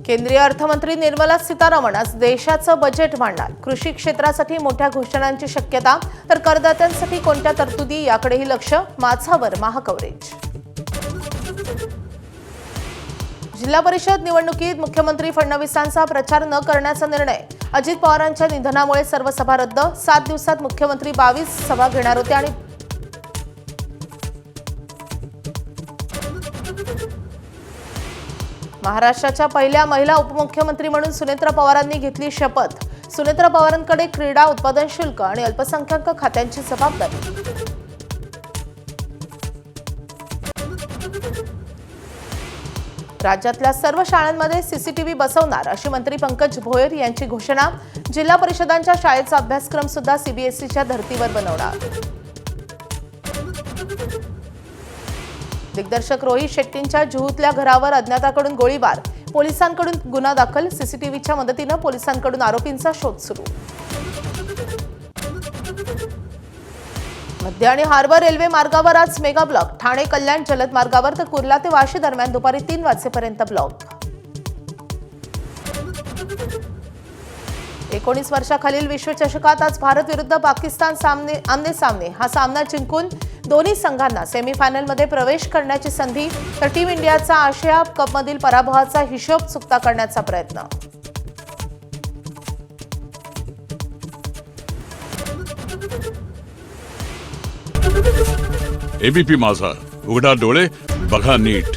केंद्रीय अर्थमंत्री निर्मला सीतारामन आज देशाचं बजेट मांडणार। कृषी क्षेत्रासाठी मोठ्या घोषणांची शक्यता, तर करदात्यांसाठी कोणत्या तरतुदी याकडेही लक्ष। माझावर महाकवरेज। जिल्हा परिषद निवडणुकीत मुख्यमंत्री फडणवीसांचा प्रचार न करण्याचा निर्णय। अजित पवारांच्या निधनामुळे सर्व सभा रद्द। 7 दिवसात मुख्यमंत्री 22 सभा घेणार होते आणि महाराष्ट्राच्या पहिल्या महिला उपमुख्यमंत्री म्हणून सुनेत्रा पवारांनी घेतली शपथ। सुनेत्रा पवारांकडे क्रीडा, उत्पादन शुल्क आणि अल्पसंख्याक खात्यांची जबाबदारी। राज्यातल्या सर्व शाळांमध्ये सीसीटीव्ही बसवणार अशी मंत्री पंकज भोयर यांची घोषणा। जिल्हा परिषदांच्या शाळेचा अभ्यासक्रम सुद्धा सीबीएसईच्या धर्तीवर बनवणार। दिग्दर्शक रोहित शेट्टींच्या जुहूतल्या घरावर अज्ञाताकडून गोळीबार। पोलिसांकडून गुन्हा दाखल। सीसीटीव्हीच्या मदतीने पोलिसांकडून आरोपींचा शोध सुरू। मध्य आणि हार्बर रेल्वे मार्गावर आज मेगा ब्लॉक। ठाणे कल्याण जलद मार्गावर तर कुर्ला ते वाशी दरम्यान दुपारी 3 वाजेपर्यंत ब्लॉक। 19 वर्षाखालील विश्वचषकात आज भारत विरुद्ध पाकिस्तान आमने सामने। हा सामना जिंकून दोन्ही संघांना सेमीफायनलमध्ये प्रवेश करण्याची संधी, तर टीम इंडियाचा आशिया कपमधील पराभवाचा हिशोब चुकता करण्याचा प्रयत्न। एबीपी माझा, उघडा डोळे बघा नीट।